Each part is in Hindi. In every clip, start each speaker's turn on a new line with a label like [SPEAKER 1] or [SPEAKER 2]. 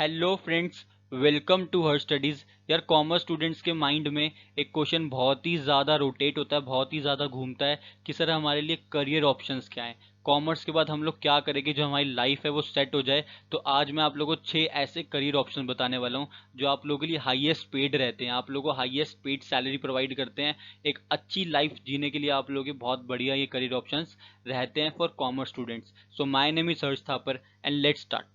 [SPEAKER 1] Hello friends, welcome to her studies. यार कॉमर्स स्टूडेंट्स के माइंड में एक क्वेश्चन बहुत ही ज़्यादा रोटेट होता है, बहुत ही ज़्यादा घूमता है कि सर हमारे लिए करियर ऑप्शंस क्या हैं। कॉमर्स के बाद हम लोग क्या करेंगे जो हमारी लाइफ है वो सेट हो जाए। तो आज मैं आप लोगों को 6 ऐसे करियर ऑप्शन बताने वाला हूँ जो आप लोगों के लिए हाईएस्ट पेड रहते हैं, आप लोगों को हाईएस्ट पेड सैलरी प्रोवाइड करते हैं। एक अच्छी लाइफ जीने के लिए आप लोगों के बहुत बढ़िया ये करियर ऑप्शंस रहते हैं for commerce students. So my name is Harsh Thapar and let's start.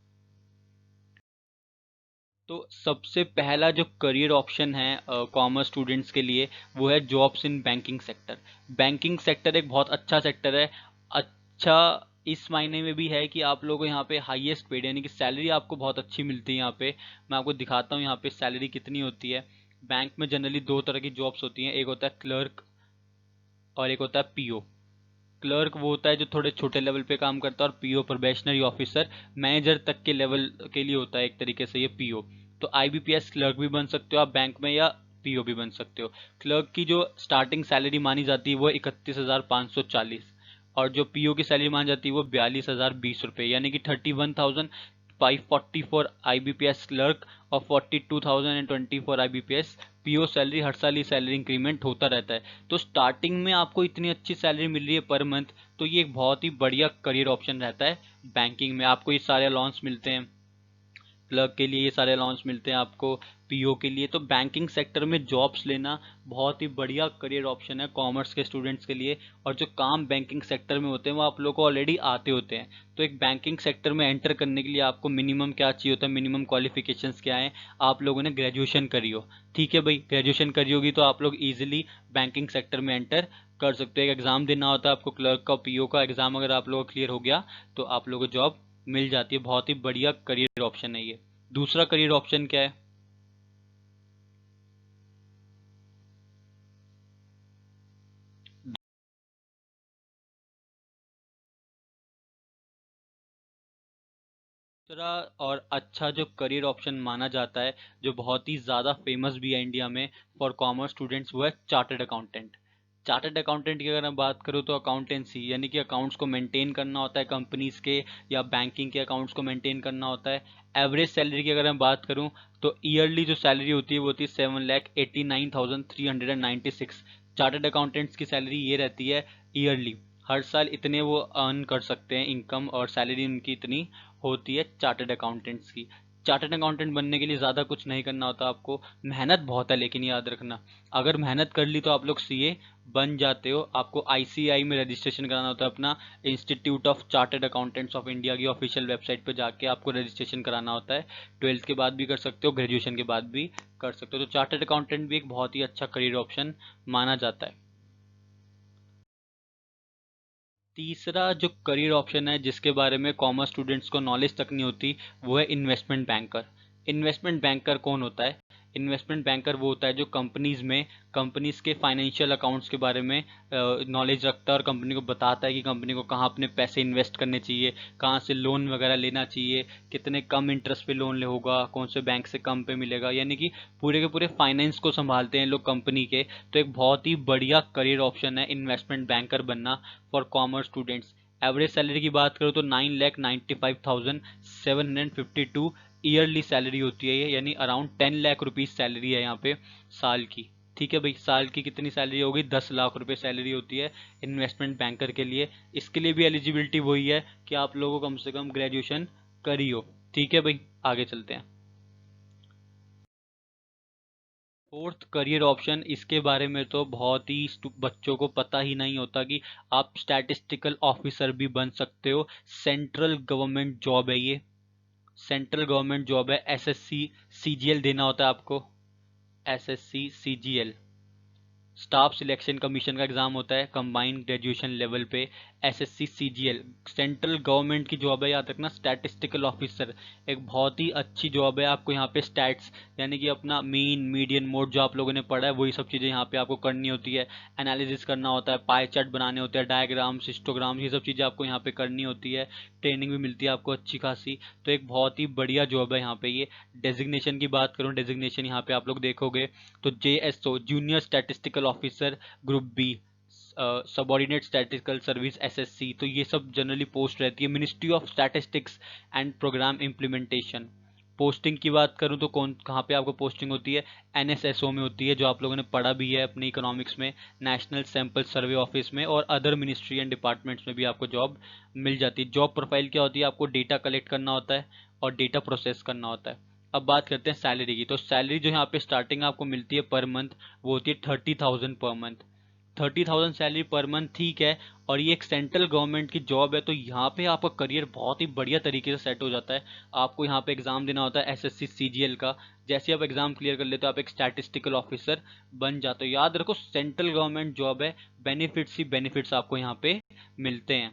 [SPEAKER 1] तो सबसे पहला जो करियर ऑप्शन है कॉमर्स स्टूडेंट्स के लिए वो है jobs in banking sector. Banking sector एक बहुत अच्छा सेक्टर है। अच्छा इस मायने में भी है कि आप लोगों को यहाँ पे हाईएस्ट पेड यानी कि सैलरी आपको बहुत अच्छी मिलती है यहाँ पे। मैं आपको दिखाता हूँ यहाँ पे सैलरी कितनी होती है। बैंक में जनरली दो तरह की जॉब्स होती हैं, एक होता है क्लर्क और एक होता है पीओ। क्लर्क वो होता है जो थोड़े छोटे लेवल पे काम करता है और पीओ प्रोबेशनरी ऑफिसर मैनेजर तक के लेवल के लिए होता है एक तरीके से ये पीओ। तो आईबीपीएस क्लर्क भी बन सकते हो आप बैंक में या पीओ भी बन सकते हो। क्लर्क की जो स्टार्टिंग सैलरी मानी जाती है वो 31,540 और जो पीओ की सैलरी मानी जाती है वो 42,020 रुपये यानी कि 31,540 फॉर आईबीपीएस क्लर्क और 42,020 फॉर आईबीपीएस पीओ सैलरी। हर साल ये सैलरी इंक्रीमेंट होता रहता है। तो स्टार्टिंग में आपको इतनी अच्छी सैलरी मिल रही है पर मंथ, तो ये एक बहुत ही बढ़िया करियर ऑप्शन रहता है। बैंकिंग में आपको ये सारे अलाउंस मिलते हैं, क्लर्क के लिए ये सारे अलाउंस मिलते हैं आपको, पीओ के लिए। तो बैंकिंग सेक्टर में जॉब्स लेना बहुत ही बढ़िया करियर ऑप्शन है कॉमर्स के स्टूडेंट्स के लिए। और जो काम बैंकिंग सेक्टर में होते हैं वो आप लोगों को ऑलरेडी आते होते हैं। तो एक बैंकिंग सेक्टर में एंटर करने के लिए आपको मिनिमम क्या चाहिए होता है, मिनिमम क्वालिफिकेशंस क्या है। आप लोगों ने ग्रेजुएशन करी हो, ठीक है भाई, ग्रेजुएशन करी होगी तो आप लोग ईजिली बैंकिंग सेक्टर में एंटर कर सकते हो। एक एग्जाम देना होता है आपको क्लर्क का, पीओ का एग्जाम अगर आप लोगों का क्लियर हो गया तो आप लोगों को जॉब मिल जाती है। बहुत ही बढ़िया करियर ऑप्शन है ये। दूसरा करियर ऑप्शन क्या है? दूसरा और अच्छा जो करियर ऑप्शन माना जाता है, जो बहुत ही ज़्यादा फेमस भी है इंडिया में फॉर कॉमर्स स्टूडेंट्स, वो है चार्टर्ड अकाउंटेंट। चार्टर्ड अकाउंटेंट की अगर मैं बात करूँ तो अकाउंटेंसी यानी कि अकाउंट्स को मेंटेन करना होता है कंपनीज के या बैंकिंग के अकाउंट्स को मेंटेन करना होता है। एवरेज सैलरी की अगर मैं बात करूँ तो ईयरली जो सैलरी होती है वो होती है 7,89,396। चार्टर्ड अकाउंटेंट्स की सैलरी ये रहती है ईयरली, हर साल इतने वो अर्न कर सकते हैं इनकम, और सैलरी उनकी इतनी होती है चार्टर्ड अकाउंटेंट्स की। चार्टर्ड अकाउंटेंट बनने के लिए ज़्यादा कुछ नहीं करना होता आपको, मेहनत बहुत है लेकिन याद रखना, अगर मेहनत कर ली तो आप लोग सीए बन जाते हो। आपको आईसीआई में रजिस्ट्रेशन कराना होता है अपना, institute of chartered accountants of India की ऑफिशियल वेबसाइट पर जाके आपको रजिस्ट्रेशन कराना होता है। ट्वेल्थ के बाद भी कर सकते हो, ग्रेजुएशन के बाद भी कर सकते हो। तो चार्टर्ड अकाउंटेंट भी एक बहुत ही अच्छा करियर ऑप्शन माना जाता है। तीसरा जो करियर ऑप्शन है जिसके बारे में कॉमर्स स्टूडेंट्स को नॉलेज तक नहीं होती वो है इन्वेस्टमेंट बैंकर। इन्वेस्टमेंट बैंकर कौन होता है? इन्वेस्टमेंट बैंकर वो होता है जो कंपनीज में कंपनीज के फाइनेंशियल अकाउंट्स के बारे में नॉलेज रखता है और कंपनी को बताता है कि कंपनी को कहाँ अपने पैसे इन्वेस्ट करने चाहिए, कहाँ से लोन वगैरह लेना चाहिए, कितने कम इंटरेस्ट पे लोन ले होगा, कौन से बैंक से कम पे मिलेगा, यानी कि पूरे के पूरे फाइनेंस को संभालते हैं लोग कंपनी के। तो एक बहुत ही बढ़िया करियर ऑप्शन है इन्वेस्टमेंट बैंकर बनना for commerce students. Average salary की बात करूँ तो 9,95,752 ईयरली सैलरी होती है ये, यानी अराउंड 10 लाख रुपीज सैलरी है यहाँ पे साल की। ठीक है भाई, साल की कितनी सैलरी होगी? 10 लाख रुपए सैलरी होती है इन्वेस्टमेंट बैंकर के लिए। इसके लिए भी एलिजिबिलिटी वही है कि आप लोगों को कम से कम ग्रेजुएशन करी हो। ठीक है भाई, आगे चलते हैं। फोर्थ करियर ऑप्शन, इसके बारे में तो बहुत ही बच्चों को पता ही नहीं होता कि आप स्टैटिस्टिकल ऑफिसर भी बन सकते हो। सेंट्रल गवर्नमेंट जॉब है ये, सेंट्रल गवर्नमेंट जॉब है। एसएससी सीजीएल देना होता है आपको, SSC CGL staff selection commission का एग्जाम होता है कंबाइंड ग्रेजुएशन लेवल पे। एसएससी सीजीएल सेंट्रल गवर्नमेंट की जॉब है, याद रखना, स्टैटिस्टिकल ऑफिसर। एक बहुत ही अच्छी जॉब है। आपको यहाँ पे स्टैट्स यानी कि अपना मीन मीडियन मोड जो आप लोगों ने पढ़ा है वही सब चीज़ें यहाँ पे आपको करनी होती है। एनालिसिस करना होता है, पाई चार्ट बनाने होते हैं, डायग्राम्स, हिस्टोग्राम्स, ये सब चीज़ें आपको यहाँ पे करनी होती है। ट्रेनिंग भी मिलती है आपको अच्छी खासी। तो एक बहुत ही बढ़िया जॉब है यहाँ पे ये। डेजिग्नेशन की बात करूँ, डेजिग्नेशन यहाँ पे आप लोग देखोगे तो JSO junior statistical officer group B, subordinate statistical service SSC, तो ये सब जनरली पोस्ट रहती है। Ministry of statistics and programme implementation, posting की बात करूं तो कौन कहाँ पे आपको पोस्टिंग होती है, एनएसएसओ में होती है, जो आप लोगों ने पढ़ा भी है अपनी इकोनॉमिक्स में, नेशनल सैंपल सर्वे ऑफिस में, और अदर मिनिस्ट्री एंड डिपार्टमेंट्स में भी आपको जॉब मिल जाती है। जॉब प्रोफाइल क्या होती है, आपको डेटा कलेक्ट करना होता है और डेटा प्रोसेस करना होता है। अब बात करते हैं सैलरी की। तो सैलरी जो यहाँ पे स्टार्टिंग आपको मिलती है पर मंथ, वो होती है 30,000 per month. 30,000 salary per month, ठीक है। और ये एक सेंट्रल गवर्नमेंट की जॉब है, तो यहाँ पे आपका करियर बहुत ही बढ़िया तरीके से सेट हो जाता है। आपको यहाँ पे एग्जाम देना होता है एसएससी सीजीएल का। जैसे आप एग्जाम क्लियर कर लेते हो, आप एक स्टैटिस्टिकल ऑफिसर बन जाते हो। याद रखो, सेंट्रल गवर्नमेंट जॉब है, बेनिफिट्स ही बेनिफिट्स आपको यहाँ पे मिलते हैं।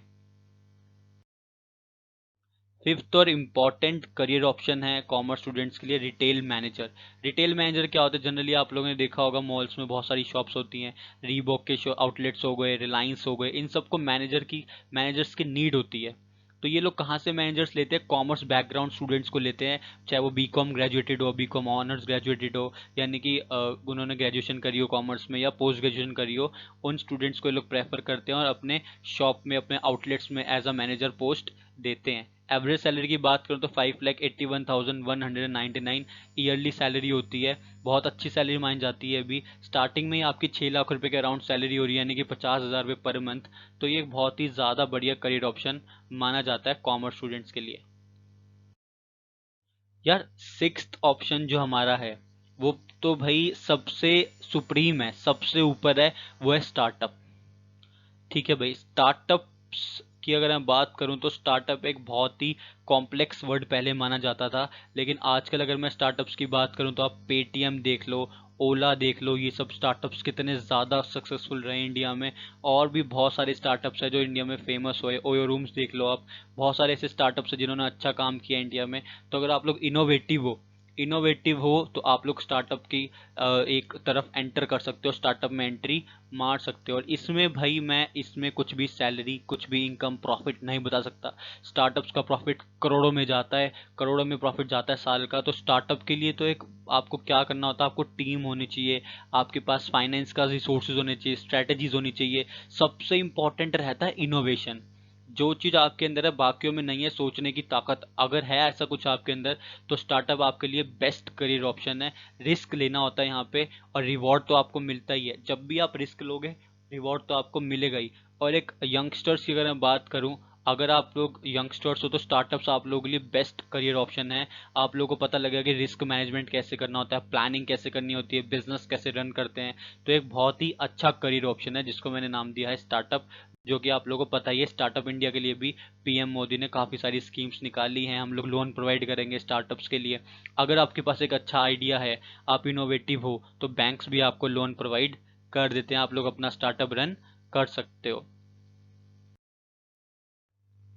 [SPEAKER 1] फिफ्थ और इम्पॉर्टेंट करियर ऑप्शन है कॉमर्स स्टूडेंट्स के लिए, रिटेल मैनेजर। रिटेल मैनेजर क्या होता है, जनरली आप लोगों ने देखा होगा मॉल्स में बहुत सारी शॉप्स होती हैं, रीबॉक के आउटलेट्स हो गए, रिलायंस हो गए, इन सबको मैनेजर्स की नीड होती है। तो ये लोग कहाँ से मैनेजर्स लेते हैं, कॉमर्स बैकग्राउंड स्टूडेंट्स को लेते हैं, चाहे वो बीकॉम ग्रेजुएटेड हो, बीकॉम ऑनर्स ग्रेजुएटेड हो, यानी कि उन्होंने ग्रेजुएशन करी हो कॉमर्स में या पोस्ट ग्रेजुएशन करी हो, उन स्टूडेंट्स को ये लोग प्रेफर करते हैं और अपने शॉप में, अपने आउटलेट्स में एज अ मैनेजर पोस्ट देते हैं। एवरेज सैलरी की बात करूँ तो 5,81,199 ईयरली सैलरी होती है। बहुत अच्छी सैलरी मानी जाती है। अभी स्टार्टिंग में ही आपकी 6 लाख रुपए के अराउंड सैलरी हो रही है, यानी कि 50,000 रुपये पर मंथ। तो ये एक बहुत ही ज़्यादा बढ़िया करियर ऑप्शन माना जाता है कॉमर्स स्टूडेंट्स के लिए। यार सिक्स्थ ऑप्शन जो हमारा है, वो तो भाई सबसे सुप्रीम है, सबसे ऊपर है, वो है स्टार्टअप। ठीक है भाई, स्टार्टअप्स की अगर मैं बात करूं तो स्टार्टअप एक बहुत ही कॉम्प्लेक्स वर्ड पहले माना जाता था, लेकिन आजकल अगर मैं स्टार्टअप्स की बात करूं तो आप पेटीएम देख लो, ओला देख लो, ये सब स्टार्टअप्स कितने ज़्यादा सक्सेसफुल रहे इंडिया में। और भी बहुत सारे स्टार्टअप्स हैं जो इंडिया में फेमस हुए, ओयो रूम्स देख लो आप। बहुत सारे ऐसे स्टार्टअप्स हैं जिन्होंने अच्छा काम किया इंडिया में। तो अगर आप लोग इनोवेटिव हो तो आप लोग स्टार्टअप की एक तरफ एंटर कर सकते हो, स्टार्टअप में एंट्री मार सकते हो। और इसमें भाई मैं इसमें कुछ भी सैलरी, कुछ भी इनकम, प्रॉफिट नहीं बता सकता। स्टार्टअप्स का प्रॉफिट करोड़ों में जाता है, करोड़ों में प्रॉफिट जाता है साल का। तो स्टार्टअप के लिए तो एक आपको क्या करना होता है, आपको टीम होनी चाहिए, आपके पास फाइनेंस का रिसोर्सेज होने चाहिए, स्ट्रेटेजीज होनी चाहिए। सबसे इंपॉर्टेंट रहता है इनोवेशन। जो चीज़ आपके अंदर है बाकियों में नहीं है, सोचने की ताकत अगर है ऐसा कुछ आपके अंदर, तो स्टार्टअप आपके लिए बेस्ट करियर ऑप्शन है। रिस्क लेना होता है यहाँ पे, और रिवॉर्ड तो आपको मिलता ही है। जब भी आप रिस्क लोगे, रिवॉर्ड तो आपको मिलेगा ही। और एक यंगस्टर्स की अगर मैं बात करूँ, अगर आप लोग यंगस्टर्स हो तो स्टार्टअप्स आप लोगों के लिए बेस्ट करियर ऑप्शन है। आप लोगों को पता लगेगा कि रिस्क मैनेजमेंट कैसे करना होता है, प्लानिंग कैसे करनी होती है, बिजनेस कैसे रन करते हैं। तो एक बहुत ही अच्छा करियर ऑप्शन है जिसको मैंने नाम दिया है स्टार्टअप। जो कि आप लोगों को पता ही है, स्टार्टअप इंडिया के लिए भी पीएम मोदी ने काफ़ी सारी स्कीम्स निकाली हैं। हम लोग लोन प्रोवाइड करेंगे स्टार्टअप्स के लिए। अगर आपके पास एक अच्छा आइडिया है, आप इनोवेटिव हो, तो बैंक्स भी आपको लोन प्रोवाइड कर देते हैं, आप लोग अपना स्टार्टअप रन कर सकते हो।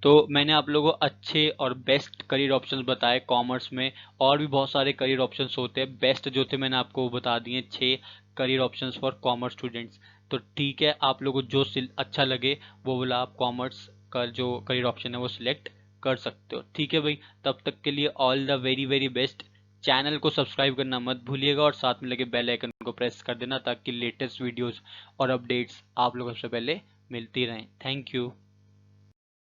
[SPEAKER 1] तो मैंने आप लोगों को अच्छे और बेस्ट करियर ऑप्शंस बताए कॉमर्स में। और भी बहुत सारे करियर ऑप्शंस होते हैं, बेस्ट जो थे मैंने आपको बता दिए 6 career options for commerce students. तो ठीक है, आप लोगों को जो अच्छा लगे वो बोला, आप कॉमर्स का जो करियर ऑप्शन है वो सिलेक्ट कर सकते हो। ठीक है भाई, तब तक के लिए all the very very best. Channel को सब्सक्राइब करना मत भूलिएगा और साथ में लगे बेल आइकन को प्रेस कर देना, ताकि लेटेस्ट वीडियोस और अपडेट्स आप लोगों से पहले मिलती रहें। Thank you.